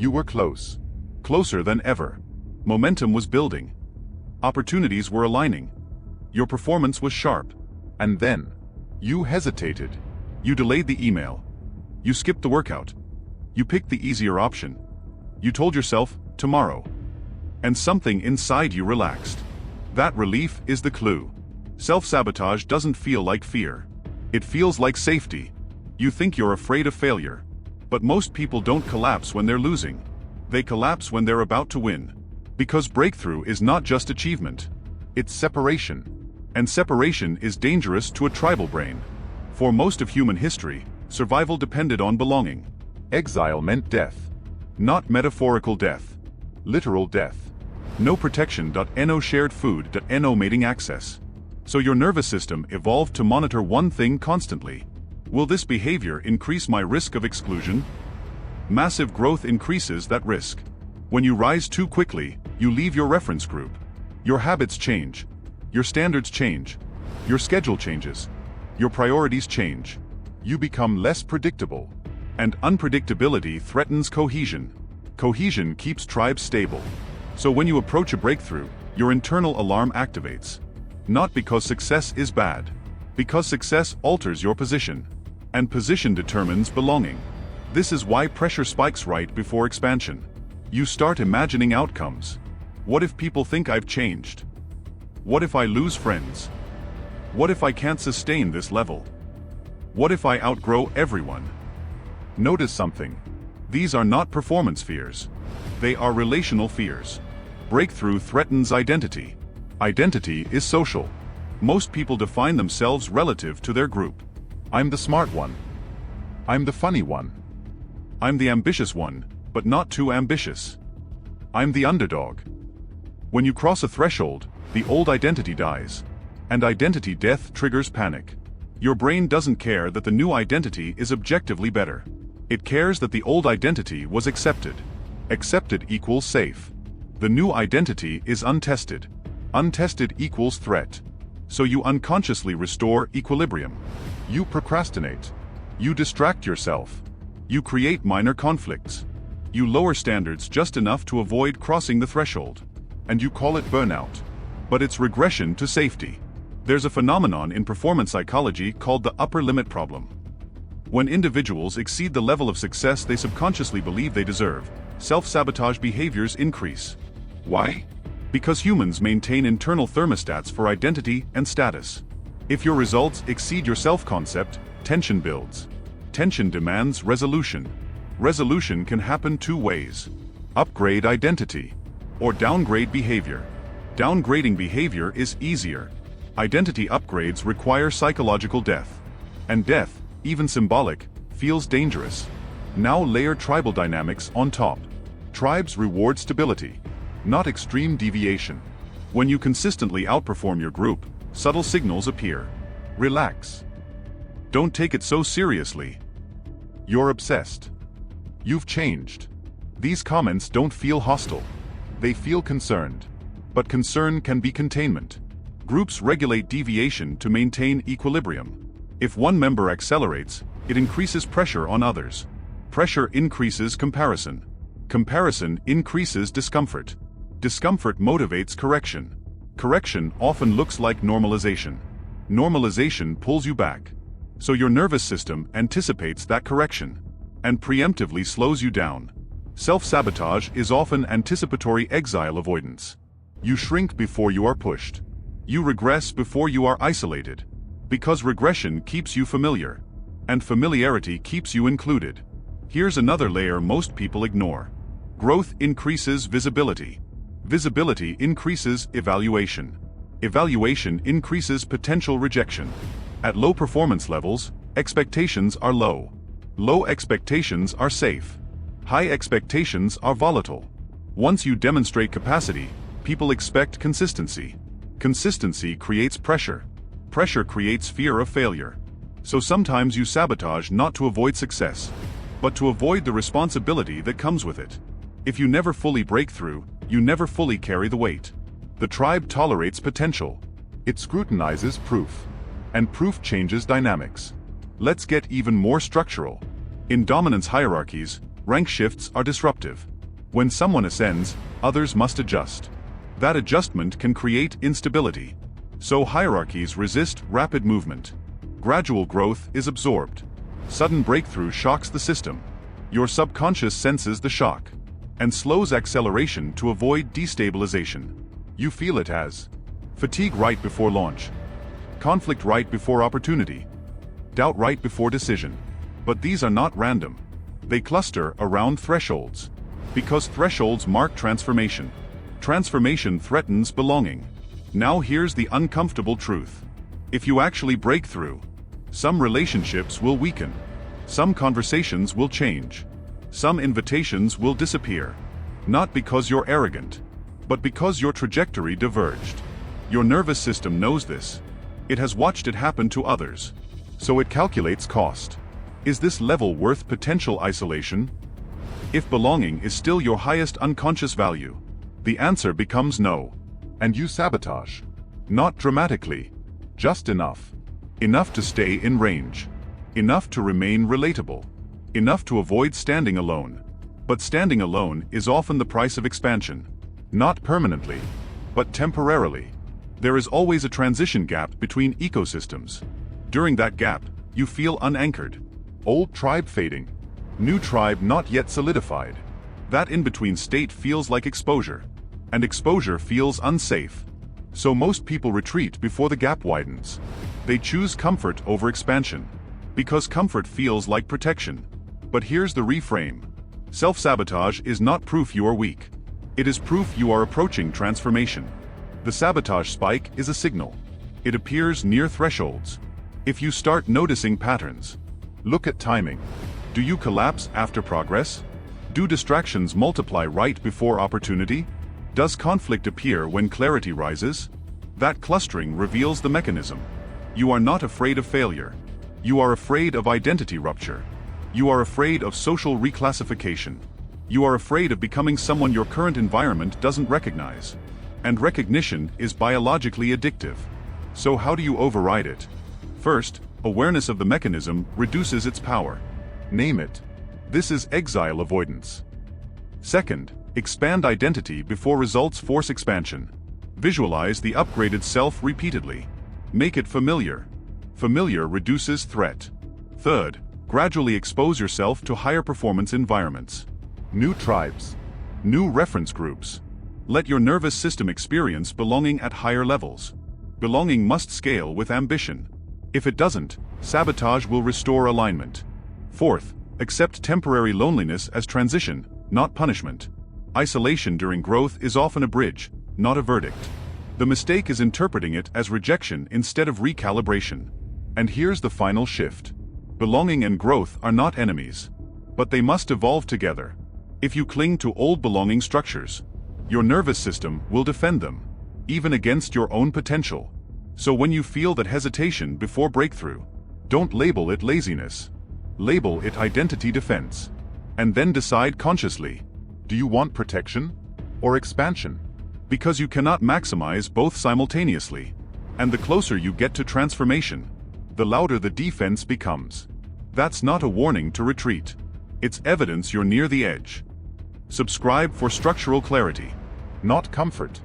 You were close. Closer than ever. Momentum was building. Opportunities were aligning. Your performance was sharp. And then, you hesitated. You delayed the email. You skipped the workout. You picked the easier option. You told yourself, tomorrow. And something inside you relaxed. That relief is the clue. Self-sabotage doesn't feel like fear. It feels like safety. You think you're afraid of failure. But most people don't collapse when they're losing. They collapse when they're about to win. Because breakthrough is not just achievement. It's separation. And separation is dangerous to a tribal brain. For most of human history, survival depended on belonging. Exile meant death. Not metaphorical death. Literal death. No protection. No shared food. No mating access. So your nervous system evolved to monitor one thing constantly. Will this behavior increase my risk of exclusion? Massive growth increases that risk. When you rise too quickly, you leave your reference group. Your habits change. Your standards change. Your schedule changes. Your priorities change. You become less predictable. And unpredictability threatens cohesion. Cohesion keeps tribes stable. So when you approach a breakthrough, your internal alarm activates. Not because success is bad. Because success alters your position. And position determines belonging. This is why pressure spikes right before expansion. You start imagining outcomes. What if people think I've changed? What if I lose friends? What if I can't sustain this level? What if I outgrow everyone? Notice something. These are not performance fears. They are relational fears. Breakthrough threatens identity. Identity is social. Most people define themselves relative to their group. I'm the smart one. I'm the funny one. I'm the ambitious one, but not too ambitious. I'm the underdog. When you cross a threshold, the old identity dies. And identity death triggers panic. Your brain doesn't care that the new identity is objectively better. It cares that the old identity was accepted. Accepted equals safe. The new identity is untested. Untested equals threat. So you unconsciously restore equilibrium. You procrastinate. You distract yourself. You create minor conflicts. You lower standards just enough to avoid crossing the threshold. And you call it burnout. But it's regression to safety. There's a phenomenon in performance psychology called the upper limit problem. When individuals exceed the level of success they subconsciously believe they deserve, self-sabotage behaviors increase. Why? Because humans maintain internal thermostats for identity and status. If your results exceed your self-concept, tension builds. Tension demands resolution. Resolution can happen two ways. Upgrade identity. Or downgrade behavior. Downgrading behavior is easier. Identity upgrades require psychological death. And death, even symbolic, feels dangerous. Now layer tribal dynamics on top. Tribes reward stability, not extreme deviation. When you consistently outperform your group, subtle signals appear. Relax. Don't take it so seriously. You're obsessed. You've changed. These comments don't feel hostile. They feel concerned. But concern can be containment. Groups regulate deviation to maintain equilibrium. If one member accelerates, it increases pressure on others. Pressure increases comparison. Comparison increases discomfort. Discomfort motivates correction. Correction often looks like normalization. Normalization pulls you back. So your nervous system anticipates that correction and preemptively slows you down. Self-sabotage is often anticipatory exile avoidance. You shrink before you are pushed. You regress before you are isolated. Because regression keeps you familiar. And familiarity keeps you included. Here's another layer most people ignore. Growth increases visibility. Visibility increases evaluation. Evaluation increases potential rejection. At low performance levels, expectations are low. Low expectations are safe. High expectations are volatile. Once you demonstrate capacity, people expect consistency. Consistency creates pressure. Pressure creates fear of failure. So sometimes you sabotage not to avoid success, but to avoid the responsibility that comes with it. If you never fully break through, you never fully carry the weight. The tribe tolerates potential. It scrutinizes proof. And proof changes dynamics. Let's get even more structural. In dominance hierarchies, Rank shifts are disruptive. When someone ascends, others must adjust. That adjustment can create instability. So hierarchies resist rapid movement. Gradual growth is absorbed. Sudden breakthrough shocks the system. Your subconscious senses the shock and slows acceleration to avoid destabilization. You feel it as fatigue right before launch, conflict right before opportunity, doubt right before decision. But these are not random. They cluster around thresholds. Because thresholds mark transformation. Transformation threatens belonging. Now here's the uncomfortable truth. If you actually break through, some relationships will weaken. Some conversations will change. Some invitations will disappear. Not because you're arrogant, but because your trajectory diverged. Your nervous system knows this. It has watched it happen to others. So it calculates cost. Is this level worth potential isolation? If belonging is still your highest unconscious value, the answer becomes no. And you sabotage. Not dramatically. Just enough. Enough to stay in range. Enough to remain relatable. Enough to avoid standing alone. But standing alone is often the price of expansion. Not permanently, but temporarily. There is always a transition gap between ecosystems. During that gap, you feel unanchored. Old tribe fading. New tribe not yet solidified. That in-between state feels like exposure. And exposure feels unsafe. So most people retreat before the gap widens. They choose comfort over expansion. Because comfort feels like protection. But here's the reframe. Self-sabotage is not proof you are weak. It is proof you are approaching transformation. The sabotage spike is a signal. It appears near thresholds. If you start noticing patterns, look at timing. Do you collapse after progress? Do distractions multiply right before opportunity? Does conflict appear when clarity rises? That clustering reveals the mechanism. You are not afraid of failure. You are afraid of identity rupture. You are afraid of social reclassification. You are afraid of becoming someone your current environment doesn't recognize. And recognition is biologically addictive. So how do you override it? First, awareness of the mechanism reduces its power. Name it. This is exile avoidance. Second, expand identity before results force expansion. Visualize the upgraded self repeatedly. Make it familiar. Familiar reduces threat. Third, gradually expose yourself to higher performance environments. New tribes. New reference groups. Let your nervous system experience belonging at higher levels. Belonging must scale with ambition. If it doesn't, sabotage will restore alignment. Fourth, accept temporary loneliness as transition, not punishment. Isolation during growth is often a bridge, not a verdict. The mistake is interpreting it as rejection instead of recalibration. And here's the final shift. Belonging and growth are not enemies. But they must evolve together. If you cling to old belonging structures, your nervous system will defend them, even against your own potential. So when you feel that hesitation before breakthrough, don't label it laziness. Label it identity defense. And then decide consciously, do you want protection or expansion? Because you cannot maximize both simultaneously. And the closer you get to transformation, the louder the defense becomes. That's not a warning to retreat. It's evidence you're near the edge. Subscribe for structural clarity, not comfort.